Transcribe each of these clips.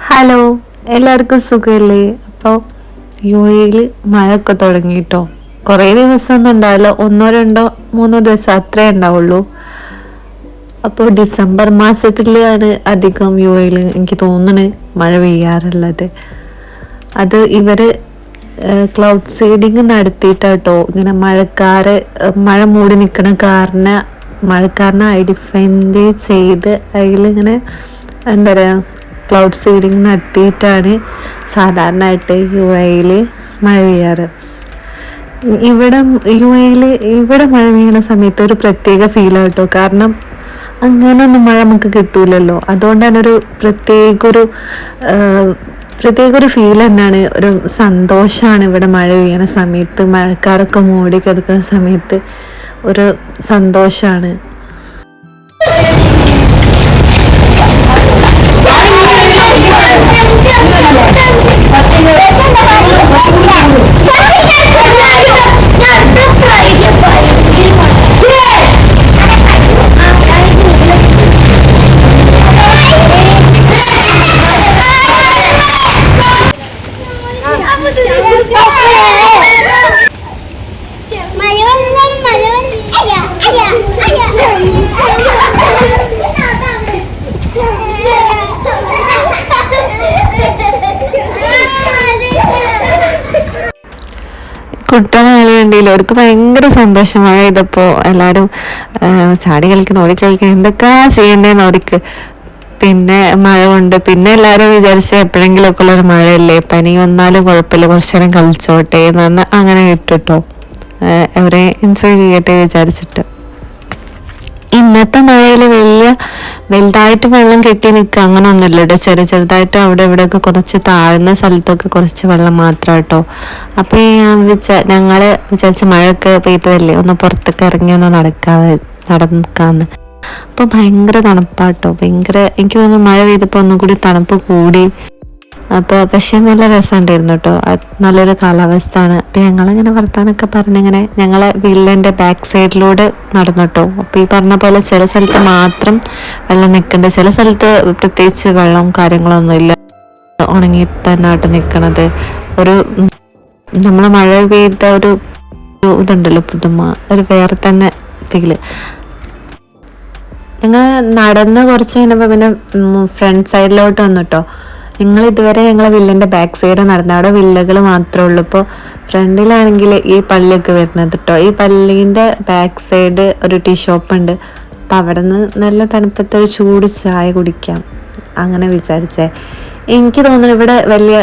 Hello, എല്ലാവർക്കും സുഖമല്ലേ? അപ്പോൾ യു എയിൽ മഴയൊക്കെ തുടങ്ങി കേട്ടോ. കുറേ ദിവസമൊന്നും ഉണ്ടാവില്ല, ഒന്നോ രണ്ടോ മൂന്നോ ദിവസം അത്രേ ഉണ്ടാവുള്ളൂ. അപ്പോൾ ഡിസംബർ മാസത്തിലാണ് അധികം യു എയിൽ എനിക്ക് തോന്നുന്നു മഴ പെയ്യാറുള്ളത്. അത് ഇവർ ക്ലൗഡ് സീഡിങ് നടത്തിയിട്ടാട്ടോ ഇങ്ങനെ മഴ മൂടി നിൽക്കണ മഴക്കാരനെ ഐഡൻറ്റിഫൈ ചെയ്ത് അതിലിങ്ങനെ എന്താ പറയുക ക്ലൗഡ് സീഡിങ് നടത്തിയിട്ടാണ് സാധാരണയായിട്ട് യു എയിൽ മഴ പെയ്യാറ്. ഇവിടെ യു എയിൽ ഇവിടെ മഴ പെയ്യുന്ന സമയത്ത് ഒരു പ്രത്യേക ഫീലാണ് കേട്ടോ. കാരണം അങ്ങനെയൊന്നും മഴ നമുക്ക് കിട്ടൂലല്ലോ. അതുകൊണ്ട് തന്നെ ഒരു പ്രത്യേക ഒരു ഫീൽ തന്നെയാണ്, ഒരു സന്തോഷമാണ് ഇവിടെ മഴ പെയ്യുന്ന സമയത്ത്. മഴക്കാരൊക്കെ മൂടി കിടക്കുന്ന സമയത്ത് ഒരു സന്തോഷമാണ്. കുട്ടനാളി വേണ്ടിയില്ല, അവർക്ക് ഭയങ്കര സന്തോഷമാണ്. ഇതിപ്പോൾ എല്ലാവരും ചാടി കളിക്കണം, ഓടി കളിക്കണം, എന്തൊക്കെയാ ചെയ്യണ്ടേന്ന് അവർക്ക്. പിന്നെ മഴ കൊണ്ട് പിന്നെ എല്ലാവരും വിചാരിച്ച് എപ്പോഴെങ്കിലും ഒക്കെ ഉള്ളൊരു മഴയല്ലേ, പനി വന്നാലും കുഴപ്പമില്ല, കുറച്ചു നേരം കളിച്ചോട്ടെ എന്ന് പറഞ്ഞാൽ അങ്ങനെ ഇട്ടിട്ടോ അവരെ എൻജോയ് ചെയ്യട്ടെ വിചാരിച്ചിട്ട്. ഇന്നത്തെ മഴയിൽ വലുതായിട്ട് വെള്ളം കെട്ടി നിൽക്കുക അങ്ങനെ ഒന്നുമില്ല കേട്ടോ. ചെറുതായിട്ട് അവിടെ ഇവിടെയൊക്കെ കുറച്ച് താഴ്ന്ന സ്ഥലത്തൊക്കെ കുറച്ച് വെള്ളം മാത്രം കേട്ടോ. അപ്പോൾ ഞങ്ങള് വിചാരിച്ച മഴയൊക്കെ പെയ്തതല്ലേ, ഒന്ന് പുറത്തൊക്കെ ഇറങ്ങി ഒന്ന് നടക്കാന്ന്. അപ്പോൾ ഭയങ്കര തണുപ്പാട്ടോ, എനിക്ക് തോന്നുന്നു മഴ പെയ്തപ്പോൾ ഒന്നും കൂടി തണുപ്പ് കൂടി. അപ്പോൾ പക്ഷെ നല്ല രസമുണ്ടായിരുന്നു കേട്ടോ, നല്ലൊരു കാലാവസ്ഥയാണ്. അപ്പം ഞങ്ങളിങ്ങനെ വർത്താനൊക്കെ പറഞ്ഞിങ്ങനെ ഞങ്ങളെ വില്ലൻ്റെ ബാക്ക് സൈഡിലൂടെ നടന്നിട്ടോ. അപ്പോൾ ഈ പറഞ്ഞ പോലെ ചില സ്ഥലത്ത് മാത്രം വെള്ളം നിൽക്കുന്നുണ്ട്, ചില സ്ഥലത്ത് പ്രത്യേകിച്ച് വെള്ളം കാര്യങ്ങളൊന്നും ഇല്ല, ഉണങ്ങി തന്നെ ആയിട്ട് നിൽക്കണത്. നമ്മൾ മഴ പെയ്ത ഒരു ഇതുണ്ടല്ലോ പുതുമ, ഒരു വേറെ തന്നെ ഫീല്. ഞങ്ങൾ നടന്ന് കുറച്ച് കഴിഞ്ഞപ്പോൾ പിന്നെ ഫ്രണ്ട് സൈഡിലോട്ട് വന്നിട്ടോ. ഇതുവരെ ഞങ്ങളെ വില്ലൻ്റെ ബാക്ക് സൈഡ് നടന്ന അവിടെ വില്ലകൾ മാത്രമേ ഉള്ളൂ. ഇപ്പോൾ ഫ്രണ്ടിലാണെങ്കിൽ ഈ പള്ളിയൊക്കെ വരുന്നത് കേട്ടോ. ഈ പള്ളീൻ്റെ ബാക്ക് സൈഡ് ഒരു ടീ ഷോപ്പ് ഉണ്ട്. അപ്പം അവിടെ നിന്ന് നല്ല തണുപ്പത്തൊരു ചൂട് ചായ കുടിക്കാം അങ്ങനെ വിചാരിച്ചേ. എനിക്ക് തോന്നുന്നു ഇവിടെ വലിയ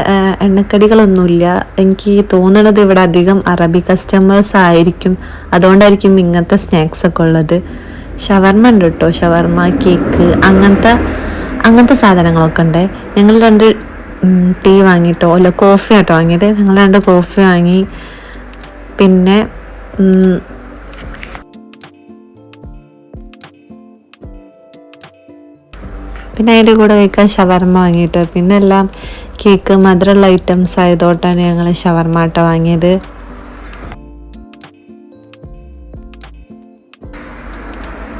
എണ്ണക്കടികളൊന്നുമില്ല. എനിക്ക് തോന്നണത് ഇവിടെ അധികം അറബി കസ്റ്റമേഴ്സ് ആയിരിക്കും, അതുകൊണ്ടായിരിക്കും ഇങ്ങനത്തെ സ്നാക്സ് ഒക്കെ ഉള്ളത്. ഷവർമ ഉണ്ട് കേട്ടോ, ഷവർമ, കേക്ക്, അങ്ങനത്തെ സാധനങ്ങളൊക്കെ ഉണ്ട്. ഞങ്ങൾ 2 ടീ വാങ്ങിയിട്ടോ, അല്ല കോഫി ആട്ടോ വാങ്ങിയത്. ഞങ്ങൾ 2 കോഫി വാങ്ങി. പിന്നെ അതിൻ്റെ കൂടെ കഴിക്കാൻ ഷവർമ വാങ്ങിയിട്ടോ. പിന്നെ എല്ലാം കേക്ക് മധുരമുള്ള ഐറ്റംസ് ആയതോട്ടാണ് ഞങ്ങൾ ഷവർമ ആട്ടോ വാങ്ങിയത്.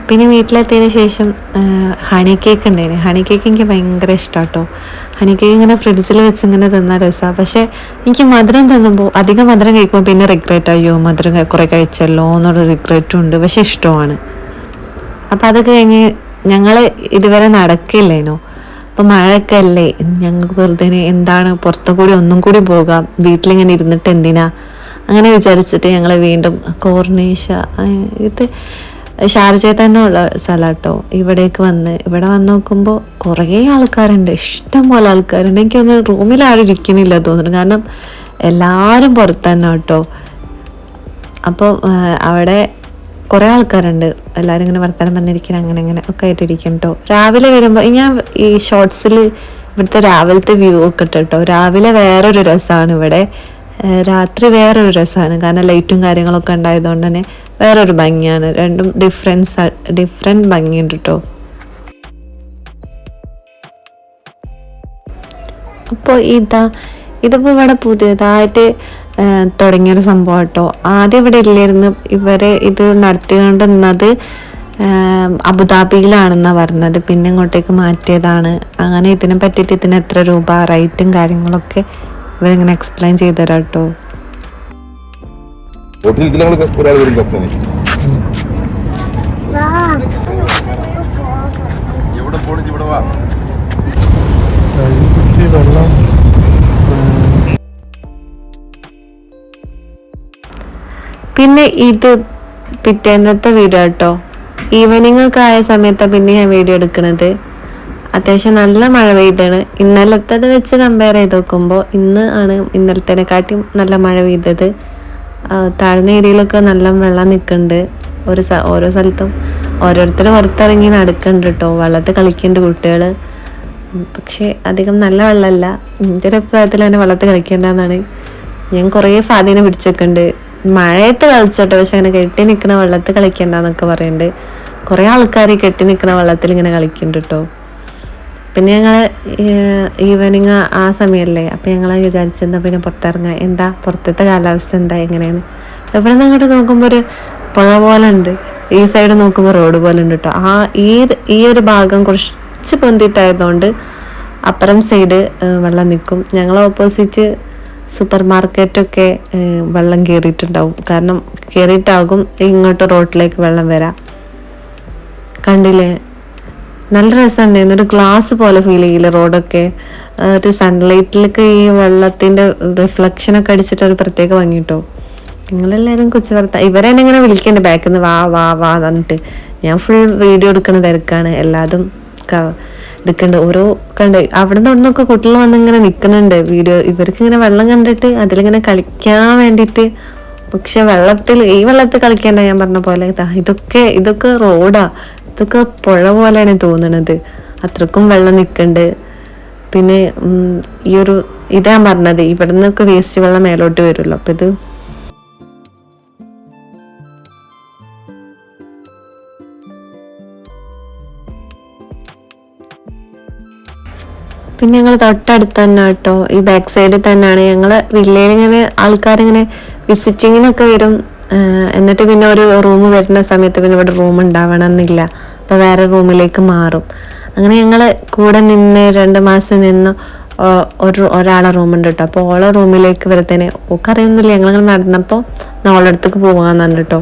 പിന്നെ വീട്ടിലെത്തിയതിന് ശേഷം ഹണി കേക്ക് ഉണ്ടായിരുന്നു. ഹണി കേക്ക് എനിക്ക് ഭയങ്കര ഇഷ്ടമാണ് കേട്ടോ. ഹണി കേക്ക് ഇങ്ങനെ ഫ്രിഡ്ജിൽ വെച്ച് ഇങ്ങനെ തിന്നാൻ രസമാണ്. പക്ഷേ എനിക്ക് മധുരം തിന്നുമ്പോൾ അധികം മധുരം കഴിക്കുമ്പോൾ പിന്നെ റിഗ്രറ്റ്, അയ്യോ മധുരം കുറേ കഴിച്ചല്ലോ എന്നുള്ള റിഗ്രറ്റും ഉണ്ട്, പക്ഷെ ഇഷ്ടമാണ്. അപ്പം അതൊക്കെ കഴിഞ്ഞ് ഞങ്ങൾ ഇതുവരെ നടക്കില്ലേനോ. അപ്പം മഴയൊക്കെ അല്ലേ, ഞങ്ങൾക്ക് വെറുതെ എന്താണ് പുറത്തു കൂടി ഒന്നും കൂടി പോകാം, വീട്ടിലിങ്ങനെ ഇരുന്നിട്ട് എന്തിനാ അങ്ങനെ വിചാരിച്ചിട്ട് ഞങ്ങൾ വീണ്ടും കോർണീഷ, ഇത് ഷാർജയിൽ തന്നെ ഉള്ള സ്ഥലം കേട്ടോ. ഇവിടെ വന്ന് നോക്കുമ്പോൾ കുറേ ആൾക്കാരുണ്ട്, ഇഷ്ടം പോലെ ആൾക്കാരുണ്ട്. എനിക്കൊന്നും റൂമിൽ ആരും ഇരിക്കുന്നില്ല തോന്നുന്നു, കാരണം എല്ലാവരും പുറത്ത് തന്നെ കേട്ടോ. അപ്പോൾ അവിടെ കുറേ ആൾക്കാരുണ്ട്, എല്ലാവരും ഇങ്ങനെ വർത്തമാനം പറഞ്ഞിരിക്കണം, അങ്ങനെ ഒക്കെ ആയിട്ടിരിക്കണം കേട്ടോ. രാവിലെ വരുമ്പോൾ ഞാൻ ഈ ഷോർട്സിൽ ഇവിടുത്തെ രാവിലത്തെ വ്യൂ ഒക്കെ കേട്ടോ. രാവിലെ വേറൊരു രസമാണ് ഇവിടെ, രാത്രി വേറൊരു രസമാണ്. കാരണം ലൈറ്റും കാര്യങ്ങളൊക്കെ ഉണ്ടായതുകൊണ്ട് തന്നെ വേറൊരു ഭംഗിയാണ്. രണ്ടും ഡിഫറെൻറ്റ് ഭംഗിയുണ്ട് കേട്ടോ. അപ്പോൾ ഇതിപ്പോൾ ഇവിടെ പുതിയതായിട്ട് തുടങ്ങിയൊരു സംഭവം കേട്ടോ. ആദ്യം ഇവിടെ ഇല്ലായിരുന്നു. ഇത് നടത്തിക്കൊണ്ടിരുന്നത് അബുദാബിയിലാണെന്നാണ് പറഞ്ഞത്, പിന്നെ ഇങ്ങോട്ടേക്ക് മാറ്റിയതാണ്. അങ്ങനെ ഇതിനെ പറ്റിയിട്ട് ഇതിന് എത്ര രൂപ, റേറ്റും കാര്യങ്ങളൊക്കെ ഇവരിങ്ങനെ എക്സ്പ്ലെയിൻ ചെയ്തു തരാം കേട്ടോ. പിന്നെ ഇത് പിറ്റേന്നത്തെ വീഡിയോ കേട്ടോ. ഈവനിങ് ഒക്കെ ആയ സമയത്താണ് പിന്നെ ഞാൻ വീഡിയോ എടുക്കുന്നത്. അത്യാവശ്യം നല്ല മഴ പെയ്താണ്. ഇന്നലത്തത് വെച്ച് കമ്പയർ ചെയ്ത് നോക്കുമ്പോൾ ഇന്ന് ആണ് ഇന്നലത്തേനെക്കാട്ടിയും നല്ല മഴ പെയ്തത്. താഴ്ന്ന ഏരിയയിലൊക്കെ നല്ല വെള്ളം നിൽക്കുന്നുണ്ട്. ഓരോ സ്ഥലത്തും ഓരോരുത്തർ പുറത്തിറങ്ങി നടക്കുന്നുണ്ട് കേട്ടോ. വെള്ളത്തിൽ കളിക്കുന്നുണ്ട് കുട്ടികൾ. പക്ഷെ അധികം നല്ല വെള്ളമല്ല. എൻ്റെ ഒരു അഭിപ്രായത്തിൽ തന്നെ വെള്ളത്തിൽ കളിക്കേണ്ടതെന്നാണ്. ഞാൻ കുറേ ഫാദീനെ പിടിച്ചൊക്കെയുണ്ട്, മഴയത്ത് കളിച്ചോട്ടെ പക്ഷെ അങ്ങനെ കെട്ടി നിൽക്കുന്ന വെള്ളത്തിൽ കളിക്കണ്ടെന്നൊക്കെ പറയുന്നുണ്ട്. കുറേ ആൾക്കാർ കെട്ടി നിൽക്കുന്ന വെള്ളത്തിൽ ഇങ്ങനെ കളിക്കുന്നുണ്ട് കേട്ടോ. പിന്നെ ഞങ്ങൾ ഈവനിങ് ആ സമയമല്ലേ, അപ്പം ഞങ്ങൾ വിചാരിച്ചെന്താ പിന്നെ പുറത്തിറങ്ങാം, എന്താ പുറത്തത്തെ കാലാവസ്ഥ എന്താ എങ്ങനെയാണ്. ഇവിടെ നിന്ന് അങ്ങോട്ട് നോക്കുമ്പോൾ ഒരു പുഴ പോലെ ഉണ്ട്, ഈ സൈഡ് നോക്കുമ്പോൾ റോഡ് പോലെ ഉണ്ട് കേട്ടോ. ഈ ഒരു ഭാഗം കുറച്ച് പൊന്തിട്ടായതുകൊണ്ട് അപ്പുറം സൈഡ് വെള്ളം നിൽക്കും. ഞങ്ങൾ ഓപ്പോസിറ്റ് സൂപ്പർ മാർക്കറ്റൊക്കെ വെള്ളം കയറിയിട്ടുണ്ടാവും. കാരണം കയറിയിട്ടാകും ഇങ്ങോട്ട് റോഡിലേക്ക് വെള്ളം വരാം. കണ്ടില്ലേ, നല്ല രസമുണ്ടായിരുന്നു. ഒരു ഗ്ലാസ് പോലെ ഫീൽ ചെയ്യില്ല റോഡൊക്കെ. ഒരു സൺലൈറ്റിലേക്ക് ഈ വെള്ളത്തിൻ്റെ റിഫ്ലക്ഷനൊക്കെ അടിച്ചിട്ട് ഒരു പ്രത്യേക ഭംഗിട്ടോ. നിങ്ങളെല്ലാവരും കൊച്ചു ഇവരെന്നെ ഇങ്ങനെ വിളിക്കണ്ട് ബാക്കിൽ നിന്ന് വാ വാ വാ എന്നിട്ട്. ഞാൻ ഫുൾ വീഡിയോ എടുക്കുന്ന തിരക്കാണ്, എല്ലാതും എടുക്കണ്ട്. ഓരോ അവിടെ നിന്ന് ഒന്നൊക്കെ കുട്ടികൾ വന്നിങ്ങനെ നിൽക്കുന്നുണ്ട് വീഡിയോ. ഇവർക്ക് ഇങ്ങനെ വെള്ളം കണ്ടിട്ട് അതിലിങ്ങനെ കളിക്കാൻ വേണ്ടിയിട്ട്. പക്ഷെ ഈ വെള്ളത്തിൽ കളിക്കേണ്ട, ഞാൻ പറഞ്ഞ പോലെ ഇതൊക്കെ റോഡാ, ഇതൊക്കെ പുഴ പോലെയാണ് തോന്നുന്നത്. അത്രക്കും വെള്ളം നിൽക്കുന്നുണ്ട്. പിന്നെ ഇതാ പറഞ്ഞത്, ഇവിടെ നിന്നൊക്കെ വേസ്റ്റ് വെള്ളം മേലോട്ട് വരുമല്ലോ. അപ്പം ഇത് പിന്നെ ഞങ്ങൾ തൊട്ടടുത്ത് തന്നെ കേട്ടോ, ഈ ബാക്ക് സൈഡിൽ തന്നെയാണ്. ഞങ്ങൾ വില്ലയിൽ ഇങ്ങനെ ആൾക്കാരിങ്ങനെ വിസിറ്റിങ്ങിനൊക്കെ വരും. എന്നിട്ട് പിന്നെ ഒരു റൂം വരുന്ന സമയത്ത് പിന്നെ ഇവിടെ റൂം ഉണ്ടാവണമെന്നില്ല, അപ്പോൾ വേറെ റൂമിലേക്ക് മാറും. അങ്ങനെ ഞങ്ങൾ കൂടെ നിന്ന് 2 മാസം നിന്ന് ഒരാളെ റൂമുണ്ട് കേട്ടോ. അപ്പോൾ ഓളെ റൂമിലേക്ക് വരുത്തേനെ ഓക്കറിയൊന്നുമില്ല. ഞങ്ങളിങ്ങനെ നടന്നപ്പോൾ ഓളെ അടുത്തേക്ക് പോകാമെന്ന് പറഞ്ഞു കേട്ടോ.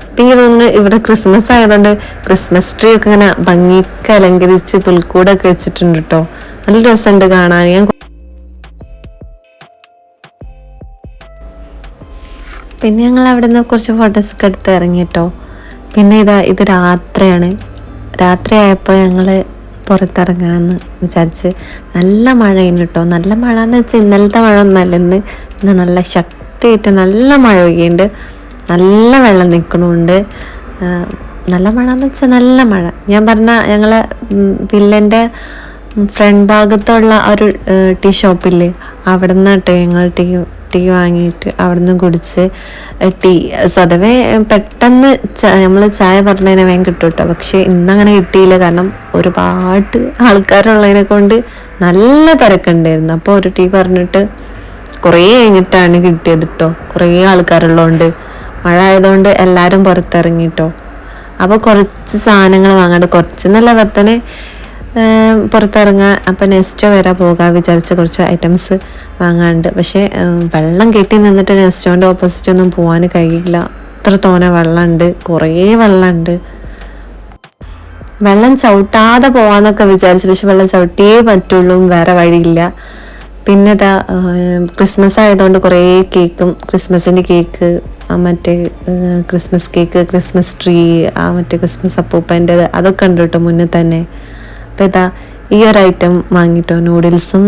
അപ്പം എനിക്ക് തോന്നുന്നു ഇവിടെ ക്രിസ്മസ് ആയതുകൊണ്ട് ക്രിസ്മസ് ട്രീ ഒക്കെ ഇങ്ങനെ ഭംഗിക്ക് അലങ്കരിച്ച് പുൽക്കൂടൊക്കെ വെച്ചിട്ടുണ്ട് കേട്ടോ. നല്ല രസമുണ്ട് കാണാൻ. പിന്നെ ഞങ്ങൾ അവിടെ നിന്ന് കുറച്ച് ഫോട്ടോസൊക്കെ എടുത്ത് ഇറങ്ങി കേട്ടോ. പിന്നെ ഇത് രാത്രിയാണ്. രാത്രിയായപ്പോൾ ഞങ്ങൾ പുറത്തിറങ്ങാമെന്ന് വിചാരിച്ച്. നല്ല മഴയാണ് കേട്ടോ. നല്ല മഴ എന്ന് വെച്ചാൽ ഇന്നലത്തെ മഴ ഒന്നല്ല, ഇന്ന് നല്ല ശക്തിയായിട്ട് നല്ല മഴ പെയ്യുന്നുണ്ട്. നല്ല വെള്ളം നിൽക്കണമുണ്ട്. നല്ല മഴ എന്ന് വെച്ചാൽ നല്ല മഴ. ഞാൻ പറഞ്ഞ ഞങ്ങളെ വില്ലൻ്റെ ഫ്രണ്ട് ഭാഗത്തുള്ള ഒരു ടീ ഷോപ്പില്ലേ, അവിടെ നിന്ന് കേട്ടോ ഞങ്ങൾ ടീ വാങ്ങിയിട്ട് അവിടെ നിന്ന് കുടിച്ച്. സ്വതവേ പെട്ടെന്ന് നമ്മൾ ചായ പറഞ്ഞതിനെ വേഗം കിട്ടും കേട്ടോ. പക്ഷെ ഇന്നങ്ങനെ കിട്ടിയില്ല, കാരണം ഒരുപാട് ആൾക്കാരുള്ളതിനെ കൊണ്ട് നല്ല തിരക്കുണ്ടായിരുന്നു. അപ്പോൾ ഒരു ടീ പറഞ്ഞിട്ട് കുറേ കഴിഞ്ഞിട്ടാണ് കിട്ടിയത് കേട്ടോ. കുറേ ആൾക്കാരുള്ളതുകൊണ്ട്, മഴ ആയതുകൊണ്ട് എല്ലാവരും പുറത്തിറങ്ങിട്ടോ. അപ്പോൾ കുറച്ച് സാധനങ്ങൾ വാങ്ങാണ്ട്, കുറച്ചെന്നല്ല വർത്തനെ പുറത്തിറങ്ങാൻ. അപ്പം നെസ്റ്റോ വരെ പോകാൻ വിചാരിച്ച കുറച്ച് ഐറ്റംസ് വാങ്ങാണ്ട്. പക്ഷേ വെള്ളം കെട്ടി നിന്നിട്ട് നെസ്റ്റോൻ്റെ ഓപ്പോസിറ്റ് ഒന്നും പോകാൻ കഴിയില്ല. അത്ര തോനെ വെള്ളമുണ്ട്, കുറേ വെള്ളമുണ്ട്. വെള്ളം ചവിട്ടാതെ പോവാന്നൊക്കെ വിചാരിച്ചു, പക്ഷെ വെള്ളം ചവിട്ടിയേ പറ്റുള്ളൂ, വേറെ വഴിയില്ല. പിന്നെ ക്രിസ്മസ് ആയതുകൊണ്ട് കുറേ കേക്കും, ക്രിസ്മസിൻ്റെ കേക്ക്, മറ്റേ ക്രിസ്മസ് കേക്ക്, ക്രിസ്മസ് ട്രീ, മറ്റേ ക്രിസ്മസ് അപ്പൂപ്പൻ്റെ അതൊക്കെ ഉണ്ട് കേട്ടോ മുന്നിൽ തന്നെ. അപ്പോൾ ഈ ഒരു ഐറ്റം വാങ്ങിട്ടോ, നൂഡിൽസും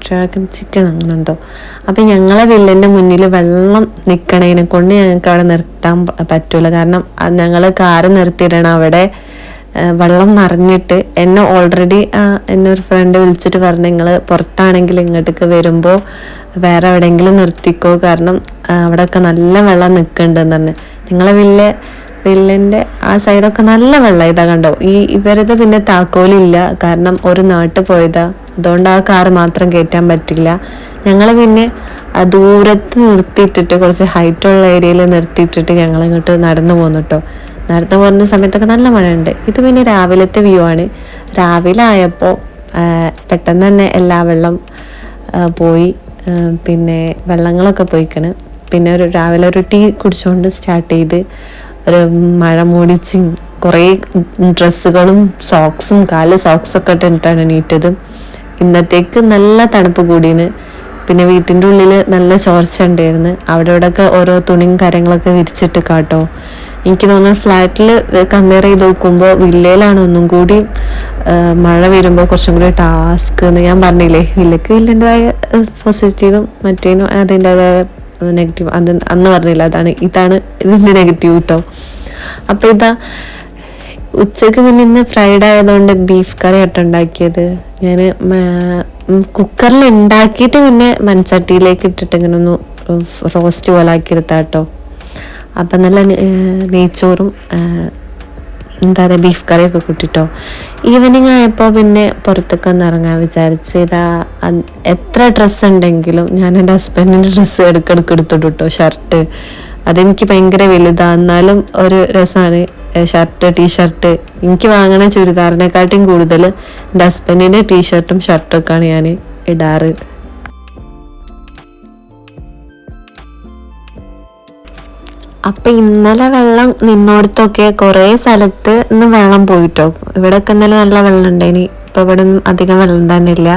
ഡ്രാഗൺ ചിക്കൻ അങ്ങനെ എന്തോ. അപ്പം ഞങ്ങളെ വില്ലൻ്റെ മുന്നിൽ വെള്ളം നിൽക്കണതിനെ കൊണ്ട് ഞങ്ങൾക്ക് അവിടെ നിർത്താൻ പറ്റൂല. കാരണം ഞങ്ങൾ കാറ് നിർത്തിയിടണം അവിടെ. വെള്ളം നിറഞ്ഞിട്ട് എന്നെ ഓൾറെഡി ഒരു ഫ്രണ്ട് വിളിച്ചിട്ട് പറഞ്ഞു, നിങ്ങൾ പുറത്താണെങ്കിൽ ഇങ്ങോട്ടേക്ക് വരുമ്പോൾ വേറെ എവിടെയെങ്കിലും നിർത്തിക്കോ, കാരണം അവിടെയൊക്കെ നല്ല വെള്ളം നിൽക്കുന്നുണ്ടെന്ന് പറഞ്ഞു. നിങ്ങളെ വില്ലൻ്റെ ആ സൈഡൊക്കെ നല്ല വെള്ളം. ഇതാ കണ്ടോ, ഇവരത് പിന്നെ താക്കോലില്ല, കാരണം ഒരു നാട്ടിൽ പോയതാ, അതുകൊണ്ട് ആ കാറ് മാത്രം കയറ്റാൻ പറ്റില്ല. ഞങ്ങൾ പിന്നെ ദൂരത്ത് നിർത്തിയിട്ടിട്ട്, കുറച്ച് ഹൈറ്റുള്ള ഏരിയയിൽ നിർത്തിയിട്ടിട്ട് ഞങ്ങൾ ഇങ്ങോട്ട് നടന്നു പോന്നു കേട്ടോ. നടന്നു പോകുന്ന സമയത്തൊക്കെ നല്ല മഴയുണ്ട്. ഇത് പിന്നെ രാവിലത്തെ വ്യൂ ആണ്. രാവിലെ ആയപ്പോൾ പെട്ടെന്ന് തന്നെ എല്ലാ വെള്ളം പോയി. പിന്നെ വെള്ളങ്ങളൊക്കെ പോയിക്കണ്. പിന്നെ രാവിലെ ഒരു ടീ കുടിച്ചുകൊണ്ട് സ്റ്റാർട്ട് ചെയ്ത് ഒരു മഴ മൂടിച്ചും കുറേ ഡ്രസ്സുകളും സോക്സും സോക്സൊക്കെ ഇട്ടിട്ടാണ് എണീറ്റത്. ഇന്നത്തേക്ക് നല്ല തണുപ്പ് കൂടിയാണ്. പിന്നെ വീട്ടിൻ്റെ ഉള്ളിൽ നല്ല ചോർച്ച ഉണ്ടായിരുന്നു. അവിടെ ഇവിടെയൊക്കെ ഓരോ തുണിയും കാര്യങ്ങളൊക്കെ വിരിച്ചിട്ട് കാട്ടോ. എനിക്ക് തോന്നുന്നു ഫ്ലാറ്റിൽ കമ്പയർ ചെയ്ത് നോക്കുമ്പോൾ വില്ലയിലാണ് ഒന്നും കൂടി മഴ വരുമ്പോൾ കുറച്ചും കൂടി ടാസ്ക് എന്ന് ഞാൻ പറഞ്ഞില്ലേ. വില്ലക്ക് വില്ലിൻ്റെതായ പോസിറ്റീവും മറ്റേനും അതിൻ്റെതായ നെഗറ്റീവ് അത് അന്ന് പറഞ്ഞില്ല. ഇതാണ് ഇതിൻ്റെ നെഗറ്റീവ് കേട്ടോ. അപ്പം ഇതാ ഉച്ചക്ക് പിന്നെ ഇന്ന് ഫ്രൈഡ് ആയതുകൊണ്ട് ബീഫ് കറി ആട്ടോ ഉണ്ടാക്കിയത്. ഞാൻ കുക്കറിൽ ഉണ്ടാക്കിയിട്ട് പിന്നെ മൺചട്ടിയിലേക്ക് ഇട്ടിട്ട് ഇങ്ങനെ ഒന്ന് റോസ്റ്റ് പോലെ ആക്കിയെടുത്താട്ടോ. അപ്പം നല്ല നെയ്ച്ചോറും എന്താ പറയുക ബീഫ് കറിയൊക്കെ കൂട്ടിട്ടോ. ഈവനിങ് ആയപ്പോൾ പിന്നെ പുറത്തൊക്കെ ഒന്ന് ഇറങ്ങാൻ വിചാരിച്ച്. എത്ര ഡ്രസ്സ് ഉണ്ടെങ്കിലും ഞാൻ എൻ്റെ ഹസ്ബൻഡിൻ്റെ ഡ്രസ്സ് ഇടയ്ക്കിടയ്ക്ക് എടുത്തിട്ടു കേട്ടോ. ഷർട്ട് അതെനിക്ക് ഭയങ്കര വലുതാണ്, എന്നാലും ഒരു രസമാണ്. ഷർട്ട് ടീഷർട്ട് എനിക്ക് വാങ്ങണ ചുരിദാറിനെക്കാട്ടും കൂടുതൽ എൻ്റെ ഹസ്ബൻഡിൻ്റെ ടീഷർട്ടും ഷർട്ടൊക്കെയാണ് ഞാൻ ഇടാറ്. അപ്പം ഇന്നലെ വെള്ളം നിന്നോടത്തൊക്കെ കുറേ സ്ഥലത്ത് ഇന്ന് വെള്ളം പോയിട്ടോ. ഇവിടെയൊക്കെ ഇന്നലെ നല്ല വെള്ളം ഉണ്ടായിനി. ഇപ്പം ഇവിടെ അധികം വെള്ളം തന്നെ ഇല്ല.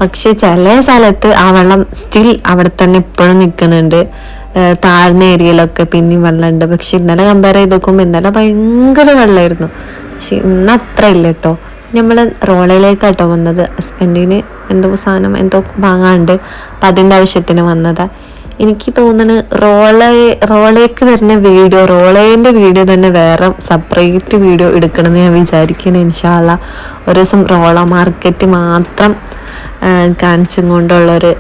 പക്ഷെ ചില സ്ഥലത്ത് ആ വെള്ളം സ്റ്റിൽ അവിടെ തന്നെ ഇപ്പോഴും നിൽക്കുന്നുണ്ട്. താഴ്ന്ന ഏരിയയിലൊക്കെ പിന്നെയും വെള്ളമുണ്ട്. പക്ഷെ ഇന്നലെ കമ്പയർ ചെയ്ത് നോക്കുമ്പോൾ ഇന്നലെ ഭയങ്കര വെള്ളമായിരുന്നു. പക്ഷെ ഇന്ന് അത്ര ഇല്ല കേട്ടോ. നമ്മൾ റോളയിലേക്കാട്ടോ വന്നത്. ഹസ്ബൻഡിന് എന്തോ സാധനം എന്തോ വാങ്ങാണ്ട് അപ്പം അതിൻ്റെ ആവശ്യത്തിന് വന്നതാ. എനിക്ക് തോന്നുന്നു റോളേക്ക് വരുന്ന വീഡിയോ, റോളേൻ്റെ വീഡിയോ തന്നെ വേറെ സെപ്പറേറ്റ് വീഡിയോ എടുക്കണമെന്ന് ഞാൻ വിചാരിക്കുന്നു. ഇൻഷാ അല്ലാഹ് ഒരു ദിവസം റോള മാർക്കറ്റ് മാത്രം കാണിച്ചും കൊണ്ടുള്ളൊരു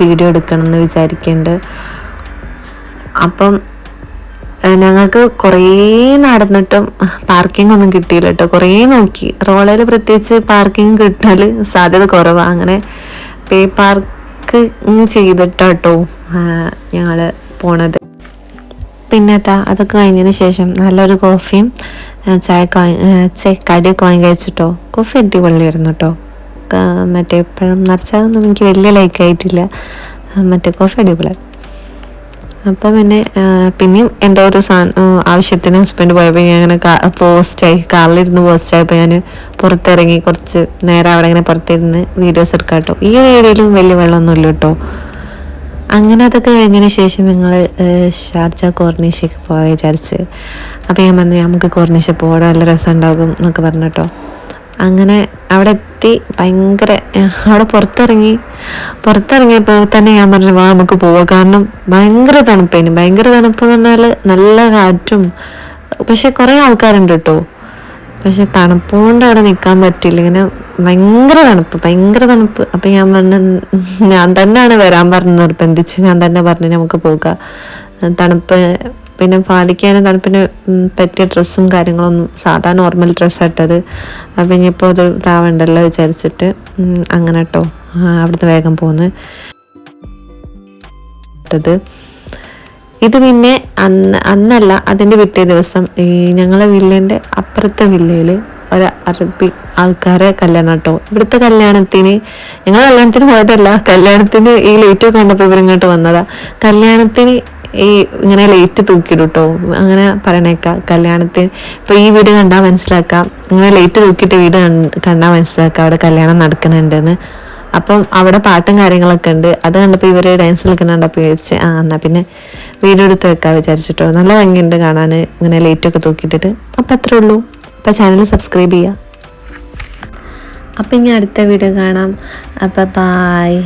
വീഡിയോ എടുക്കണമെന്ന് വിചാരിക്കുന്നുണ്ട്. അപ്പം ഞങ്ങൾക്ക് കുറേ നടന്നിട്ടും പാർക്കിംഗ് ഒന്നും കിട്ടിയില്ല കേട്ടോ. കുറേ നോക്കി. റോളയിൽ പ്രത്യേകിച്ച് പാർക്കിംഗ് കിട്ടാൽ സാധ്യത കുറവാണ്. അങ്ങനെ പേ പാർക്ക് ചെയ്തിട്ടോ ഞങ്ങൾ പോണത്. പിന്നെ അതൊക്കെ കഴിഞ്ഞതിന് ശേഷം നല്ലൊരു കോഫിയും കടിയൊക്കെ വാങ്ങി കഴിച്ചിട്ടോ. കോഫി അടിപൊളിയായിരുന്നു കേട്ടോ. മറ്റേ പഴം നിറച്ചതൊന്നും എനിക്ക് വലിയ ലൈക്കായിട്ടില്ല. മറ്റേ കോഫി അടിപൊളി. അപ്പം പിന്നെ പിന്നെയും എന്തോ ഒരു ആവശ്യത്തിന് ഹസ്ബൻഡ് പോയപ്പോൾ ഞാൻ അങ്ങനെ കാറിലിരുന്ന് പോസ്റ്റായപ്പോൾ ഞാൻ പുറത്തിറങ്ങി കുറച്ച് നേരം അവിടെ ഇങ്ങനെ പുറത്തിരുന്ന് വീഡിയോസ് എടുക്കാം കേട്ടോ. ഈ ഏരിയയിലും വലിയ വെള്ളമൊന്നുമില്ല കേട്ടോ. അങ്ങനെ അതൊക്കെ കഴിഞ്ഞതിന് ശേഷം ഞങ്ങൾ ഷാർജ കോർണിഷയ്ക്ക് പോകാൻ വിചാരിച്ച്. അപ്പോൾ ഞാൻ പറഞ്ഞു നമുക്ക് കോർണിഷ പോകാൻ നല്ല രസം ഉണ്ടാകും എന്നൊക്കെ പറഞ്ഞു കേട്ടോ. അങ്ങനെ അവിടെ എത്തി. ഭയങ്കര അവിടെ പുറത്തിറങ്ങിയപ്പോൾ തന്നെ ഞാൻ പറഞ്ഞു വാ നമുക്ക് പോവാം. കാരണം ഭയങ്കര തണുപ്പേന്. ഭയങ്കര തണുപ്പെന്ന് പറഞ്ഞാൽ നല്ല കാറ്റും. പക്ഷെ കുറേ ആൾക്കാരുണ്ട് കേട്ടോ. പക്ഷെ തണുപ്പുകൊണ്ട് അവിടെ നിൽക്കാൻ പറ്റില്ല. ഇങ്ങനെ ഭയങ്കര തണുപ്പ്. അപ്പം ഞാൻ തന്നെയാണ് വരാൻ പറഞ്ഞ് നിർബന്ധിച്ച്. ഞാൻ തന്നെ പറഞ്ഞു നമുക്ക് പോകാം. തണുപ്പ് പിന്നെ ബാധിക്കാനും തണുപ്പിന് പറ്റിയ ഡ്രസ്സും കാര്യങ്ങളൊന്നും സാധാ നോർമൽ ഡ്രസ്സായിട്ടത്. അപ്പം ഇനിയിപ്പോൾ അത് ഇതാവണ്ടല്ലോ വിചാരിച്ചിട്ട് അങ്ങനെ കേട്ടോ അവിടുന്ന് വേഗം പോന്നത്. ഇത് പിന്നെ അന്നല്ല അതിൻ്റെ പിറ്റേ ദിവസം ഈ ഞങ്ങളെ വില്ലേൻ്റെ അപ്പുറത്തെ വില്ലയിൽ ഒരു അറബി ആൾക്കാരെ കല്യാണം കേട്ടോ. ഇവിടുത്തെ കല്യാണത്തിന് ഞങ്ങൾ കല്യാണത്തിന് പോയതല്ല. കല്യാണത്തിന് ഈ ലേറ്റ് കണ്ടപ്പോൾ ഇവരിങ്ങോട്ട് വന്നതാ. കല്യാണത്തിന് ഈ ഇങ്ങനെ ലേറ്റ് തൂക്കിയിടും കേട്ടോ. അങ്ങനെ പറയണേക്കാം കല്യാണത്തിന്. ഇപ്പോൾ ഈ വീട് കണ്ടാൽ മനസ്സിലാക്കാം. ഇങ്ങനെ ലേറ്റ് തൂക്കിയിട്ട് വീട് കണ്ടാൽ മനസ്സിലാക്കാം അവിടെ കല്യാണം നടക്കുന്നുണ്ടെന്ന്. അപ്പം അവിടെ പാട്ടും കാര്യങ്ങളൊക്കെ ഉണ്ട്. അത് കണ്ടപ്പോൾ ഇവർ ഡാൻസ് കളിക്കുന്നുണ്ടപ്പോൾ വിചാരിച്ച് എന്നാൽ പിന്നെ വീഡിയോ എടുത്ത് വെക്കാൻ വിചാരിച്ചിട്ടോ. നല്ല ഭംഗിയുണ്ട് കാണാൻ ഇങ്ങനെ ലേറ്റൊക്കെ തൂക്കിയിട്ടിട്ട്. അപ്പം അത്രേ ഉള്ളൂ. അപ്പോൾ ചാനൽ സബ്സ്ക്രൈബ് ചെയ്യുക. അപ്പം ഇനി അടുത്ത വീഡിയോ കാണാം. അപ്പം ബായ്.